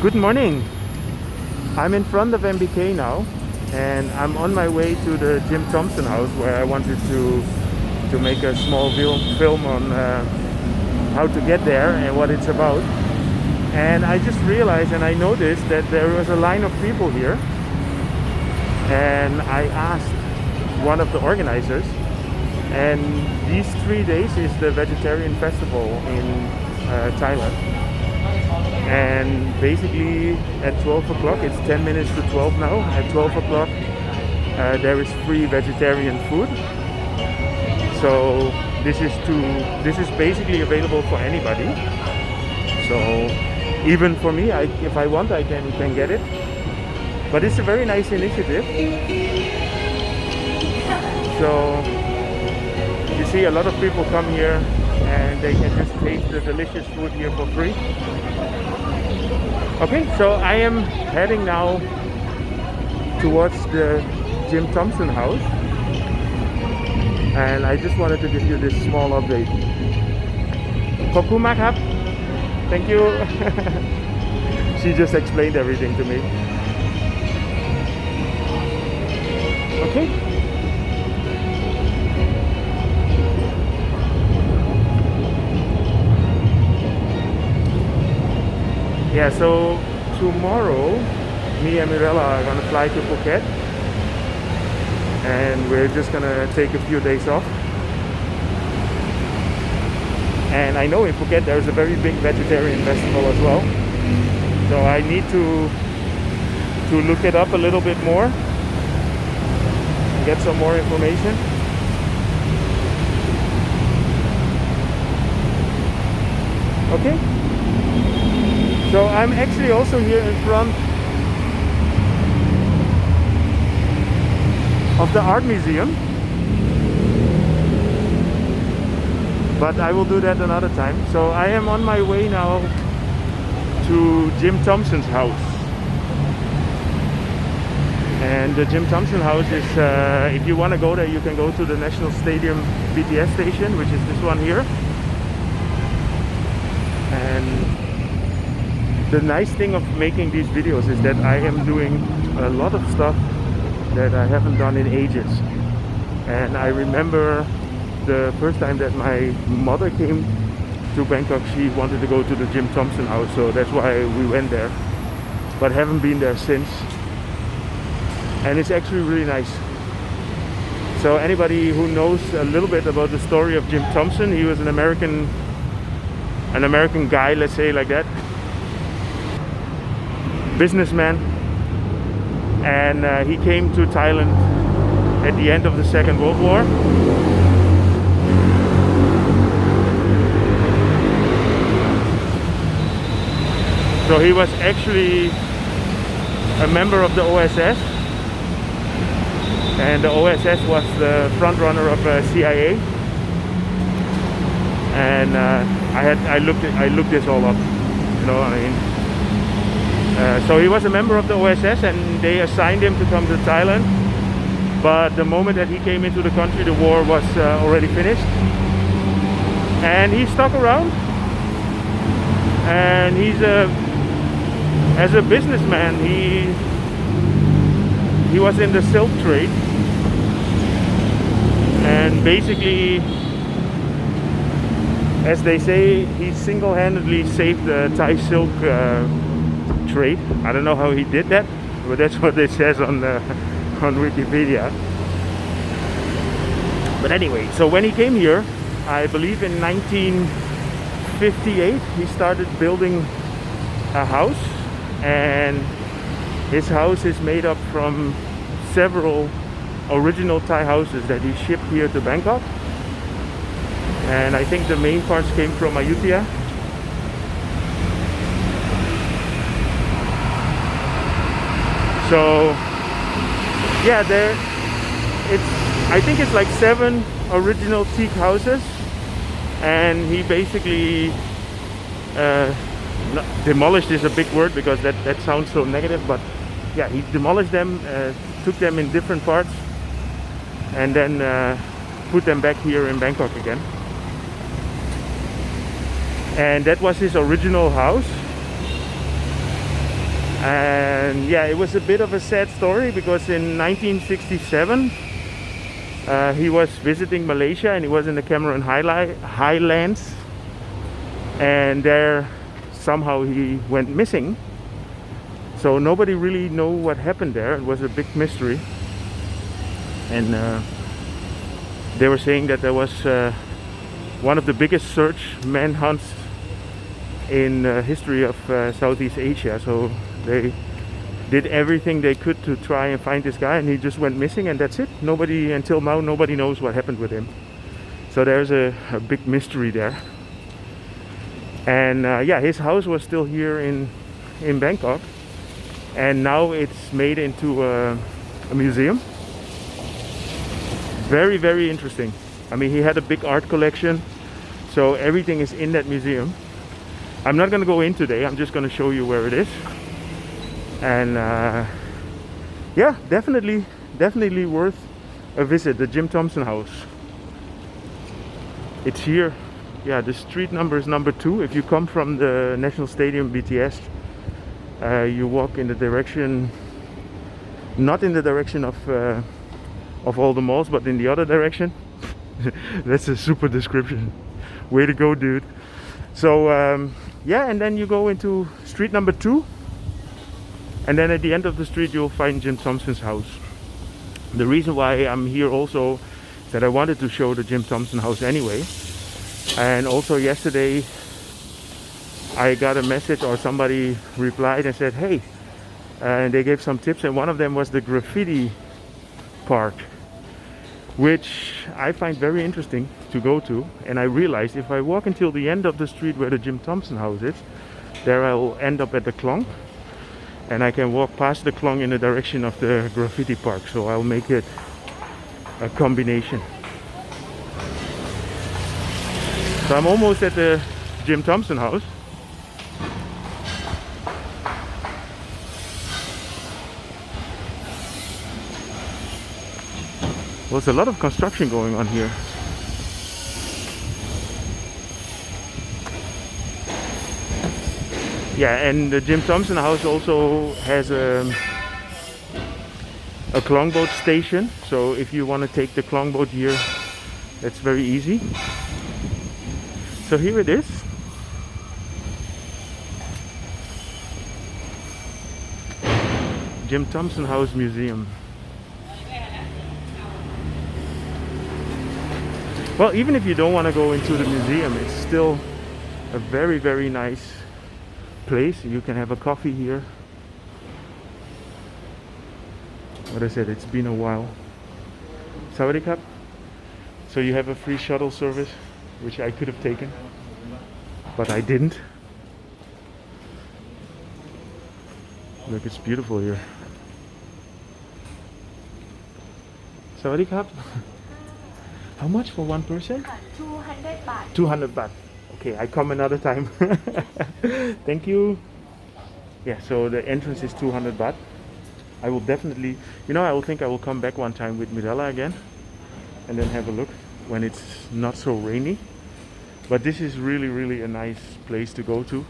Good morning. I'm in front of MBK now, and I'm on my way to the Jim Thompson House, where I wanted to make a small film on how to get there and what it's about. And I just realized and I noticed that there was a line of people here, and I asked one of the organizers, and these 3 days is the vegetarian festival in Thailand. And basically at 12 o'clock, it's 10 minutes to 12 now, at 12 o'clock there is free vegetarian food. So this is basically available for anybody. So even for me, if I want, I can get it. But it's a very nice initiative. So you see a lot of people come here and they can just taste the delicious food here for free. Okay, so I am heading now towards the Jim Thompson House, and I just wanted to give you this small update. ขอบคุณมากครับ Thank you. She just explained everything to me. Okay. Yeah, so tomorrow me and Mirella are gonna fly to Phuket, and we're just gonna take a few days off. And I know in Phuket there's a very big vegetarian festival as well, so I need to look it up a little bit more, get some more information. Okay. So I'm actually also here in front of the art museum, but I will do that another time. So I am on my way now to Jim Thompson's house, and the Jim Thompson House is if you want to go there, you can go to the National Stadium BTS station, which is this one here. And the nice thing of making these videos is that I am doing a lot of stuff that I haven't done in ages. And I remember the first time that my mother came to Bangkok, she wanted to go to the Jim Thompson House, so that's why we went there, but haven't been there since. And it's actually really nice. So anybody who knows a little bit about the story of Jim Thompson, he was an American guy, let's say like that, businessman, and he came to Thailand at the end of the Second World War. So he was actually a member of the OSS, and the OSS was the front runner of CIA. And I looked this all up, you know what I mean. So he was a member of the OSS, and they assigned him to come to Thailand, but the moment that he came into the country, the war was already finished, and he stuck around. And as a businessman, he was in the silk trade, and basically, as they say, he single-handedly saved the Thai silk trade. I don't know how he did that, but that's what it says on Wikipedia. But anyway, so when he came here, I believe in 1958, he started building a house, and his house is made up from several original Thai houses that he shipped here to Bangkok. And I think the main parts came from Ayutthaya. So yeah, I think it's like 7 original teak houses, and he basically demolished is a big word because that sounds so negative, but yeah, he demolished them, took them in different parts, and then put them back here in Bangkok again. And that was his original house. And yeah, it was a bit of a sad story because in 1967 he was visiting Malaysia, and he was in the Cameron Highlands, and there somehow he went missing. So nobody really know what happened there. It was a big mystery, and they were saying that there was one of the biggest search manhunts in history of Southeast Asia. So they did everything they could to try and find this guy, and he just went missing, and that's it. Nobody, until now, nobody knows what happened with him. So there's a big mystery there. And yeah, his house was still here in Bangkok, and now it's made into a museum. Very, very interesting. I mean, he had a big art collection, so everything is in that museum. I'm not going to go in today, I'm just going to show you where it is. And yeah, definitely worth a visit, the Jim Thompson House. It's here. Yeah, the street number is number 2. If you come from the National Stadium BTS, you walk in the direction, not in the direction of all the malls, but in the other direction. That's a super description. Way to go, dude. So yeah, and then you go into street number 2, and then at the end of the street you'll find Jim Thompson's house. The reason why I'm here also is that I wanted to show the Jim Thompson house anyway. And also yesterday I got a message, or somebody replied and said, hey, and they gave some tips, and one of them was the Grafitti Park, which I find very interesting to go to. And I realized if I walk until the end of the street where the Jim Thompson house is, there I will end up at the Khlong, and I can walk past the Khlong in the direction of the Grafitti Park. So I'll make it a combination. So I'm almost at the Jim Thompson house. Well, there's a lot of construction going on here. Yeah, and the Jim Thompson house also has a Khlong boat station. So if you want to take the Khlong boat here, that's very easy. So here it is. Jim Thompson House Museum. Well, even if you don't want to go into the museum, it's still a very, very nice place. You can have a coffee here. What I said, it's been a while. Sawadee Cup. So you have a free shuttle service, which I could have taken, but I didn't. Look, it's beautiful here. Sawadee Cup. How much for one person? 200 baht. 200 baht. Okay, I come another time. Thank you. Yeah, so the entrance is 200 baht. I will definitely, I will think I will come back one time with Mirella again and then have a look when it's not so rainy. But this is really, really a nice place to go to.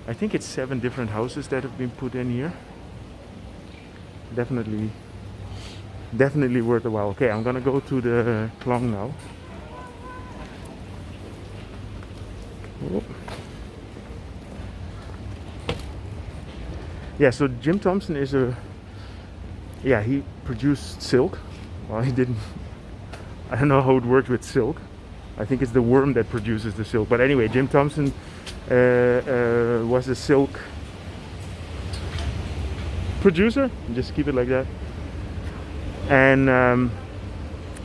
I think it's 7 different houses that have been put in here. Definitely worth a while. Okay, I'm gonna go to the Khlong now. Oh. Yeah, so Jim Thompson is he produced silk. Well, he didn't. I don't know how it works with silk. I think it's the worm that produces the silk. But anyway, Jim Thompson was a silk producer. Just keep it like that. And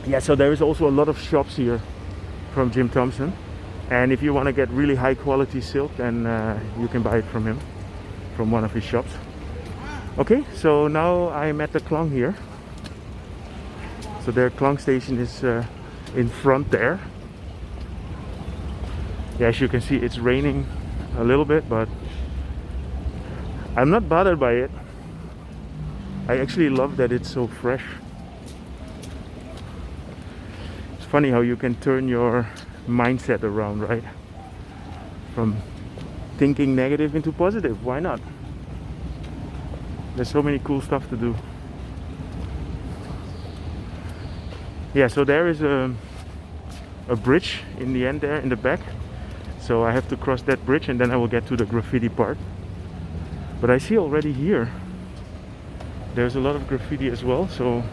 yeah, so there is also a lot of shops here from Jim Thompson. And if you want to get really high quality silk, then you can buy it from him, from one of his shops. Okay, so now I'm at the Khlong here. So their Khlong station is in front there. Yeah, as you can see, it's raining a little bit, but I'm not bothered by it. I actually love that it's so fresh. It's funny how you can turn your mindset around, right? From thinking negative into positive. Why not? There's so many cool stuff to do. Yeah, so there is a bridge in the end there in the back. So I have to cross that bridge and then I will get to the Grafitti Park. But I see already here there's a lot of graffiti as well, so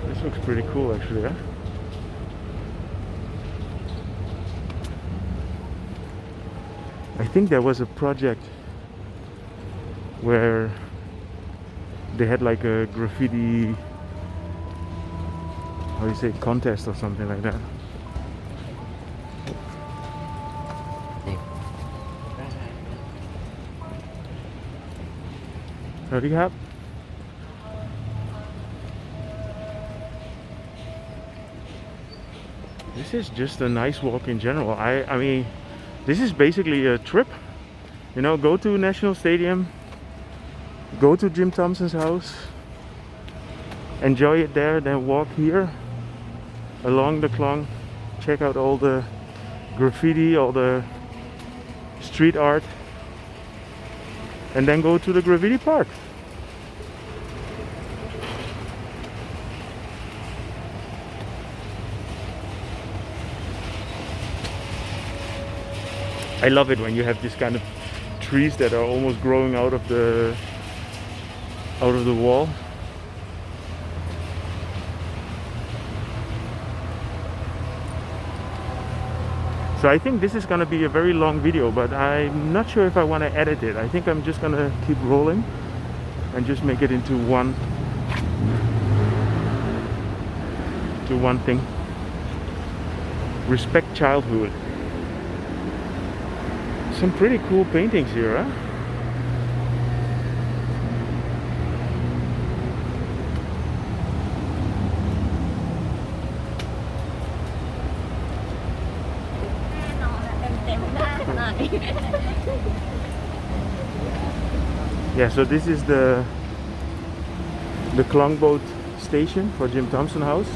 this looks pretty cool actually, yeah? I think there was a project where they had like a graffiti, how do you say, contest or something like that. Howdy, Hap. This is just a nice walk in general. I mean, this is basically a trip. You know, go to National Stadium, go to Jim Thompson's house, enjoy it there, then walk here along the Khlong, check out all the graffiti, all the street art, and then go to the Grafitti Park. I love it when you have this kind of trees that are almost growing out of the wall. So I think this is gonna be a very long video, but I'm not sure if I want to edit it. I think I'm just gonna keep rolling and just make it into one thing. Respect childhood. Some pretty cool paintings here, huh? Yeah, so this is the Khlong boat station for Jim Thompson House.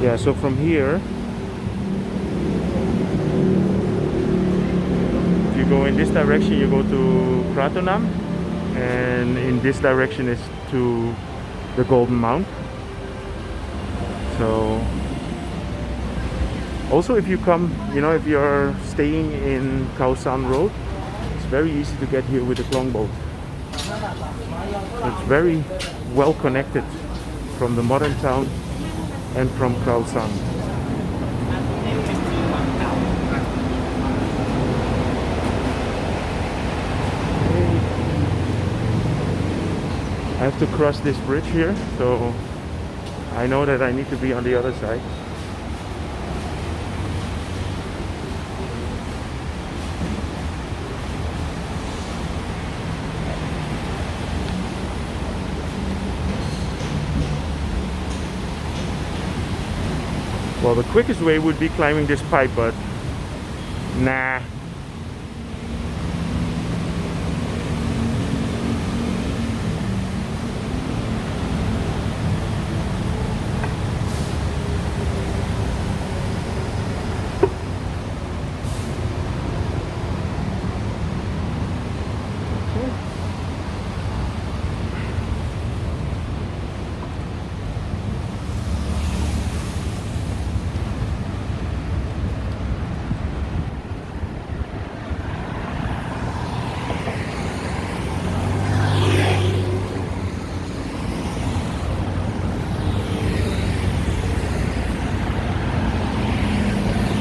Yeah, so from here, if you go in this direction, you go to Kratonam, and in this direction is to the Golden Mount. So also if you come, you know, if you're staying in Khlong Saen Road, it's very easy to get here with the Khlong boat. So it's very well connected from the modern town and from Khlong Saen. I have to cross this bridge here, so I know that I need to be on the other side. Well, the quickest way would be climbing this pipe, but nah.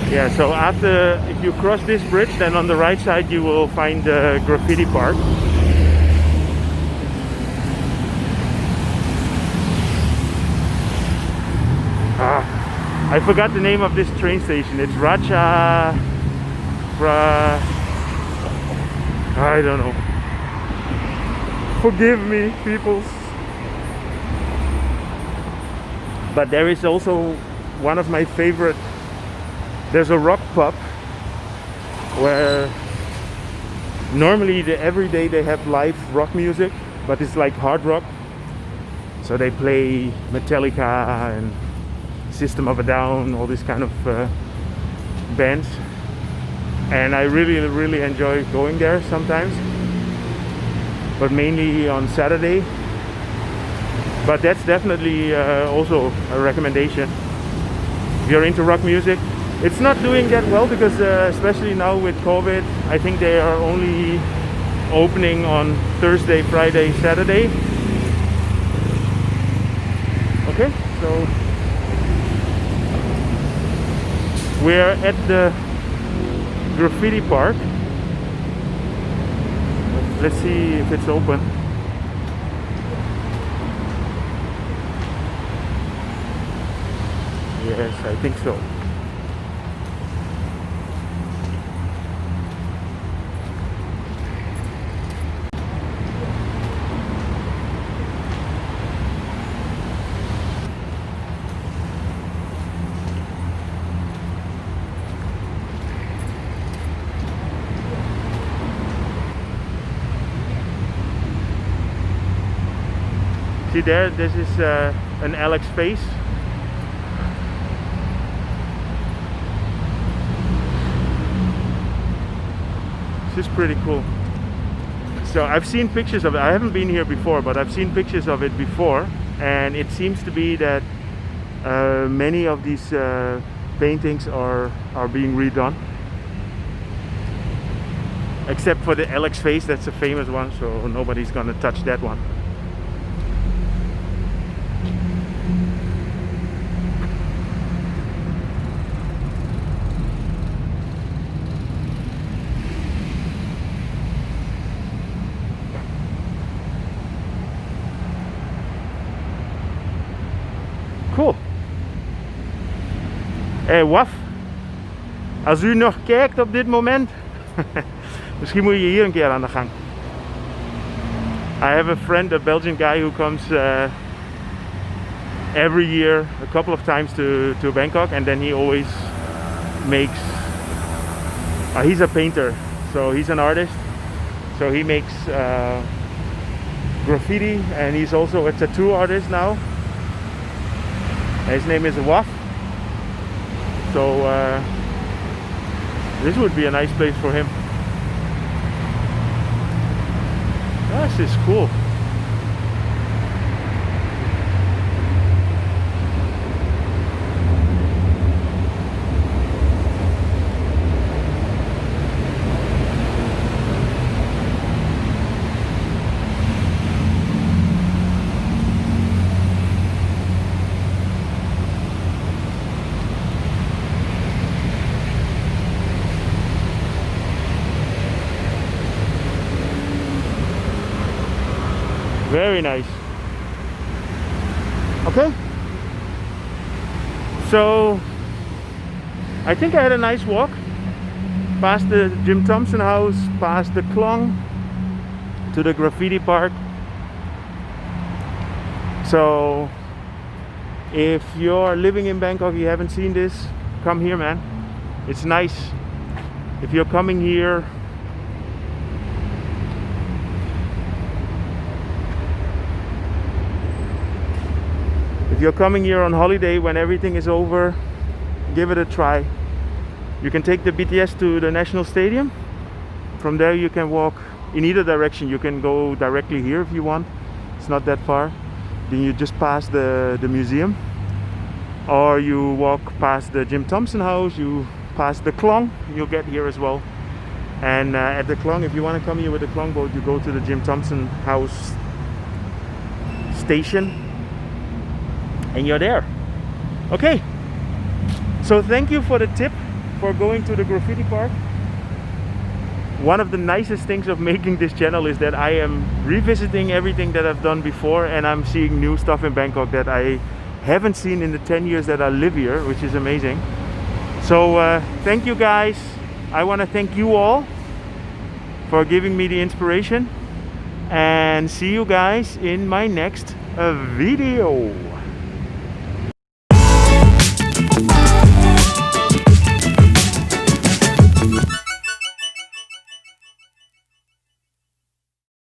Yeah, so after, if you cross this bridge, then on the right side you will find the Grafitti Park. I forgot the name of this train station. It's I don't know. Forgive me, people. But there is also one of my favorite. There's a rock pub where Normally, every day they have live rock music, but it's like hard rock. So they play Metallica and System of a Down, all these kind of bands. And I really enjoy going there sometimes, but mainly on Saturday. But that's definitely also a recommendation. If you're into rock music, it's not doing that well because especially now with COVID, I think they are only opening on Thursday, Friday, Saturday. Okay, so we're at the Grafitti Park. Let's see if it's open. Yes, I think so. See there, this is an Alex face. This is pretty cool. So I've seen pictures of it. I haven't been here before, but I've seen pictures of it before, and it seems to be that many of these paintings are being redone, except for the Alex face. That's a famous one, so nobody's gonna touch that one. Cool. Hey Waf, als u nog kijkt op dit moment, misschien moet je hier een keer aan de gang. I have a friend, a Belgian guy who comes every year, a couple of times to Bangkok, and then he always makes, he's a painter, so he's an artist, so he makes graffiti, and he's also a tattoo artist now. His name is Waf. So this would be a nice place for him. This is cool. Very nice. Okay, so I think I had a nice walk past the Jim Thompson House, past the Khlong, to the Grafitti Park. So if you're living in Bangkok, you haven't seen this, come here, man. It's nice. If you're coming here, on holiday when everything is over, give it a try. You can take the BTS to the National Stadium. From there you can walk in either direction. You can go directly here if you want. It's not that far. Then you just pass the museum. Or you walk past the Jim Thompson House, you pass the Khlong, you'll get here as well. And at the Khlong, if you want to come here with the Khlong boat, you go to the Jim Thompson House station, and you're there. Okay, so thank you for the tip for going to the Grafitti Park. One of the nicest things of making this channel is that I am revisiting everything that I've done before, and I'm seeing new stuff in Bangkok that I haven't seen in the 10 years that I live here, which is amazing. So thank you guys. I want to thank you all for giving me the inspiration, and see you guys in my next video.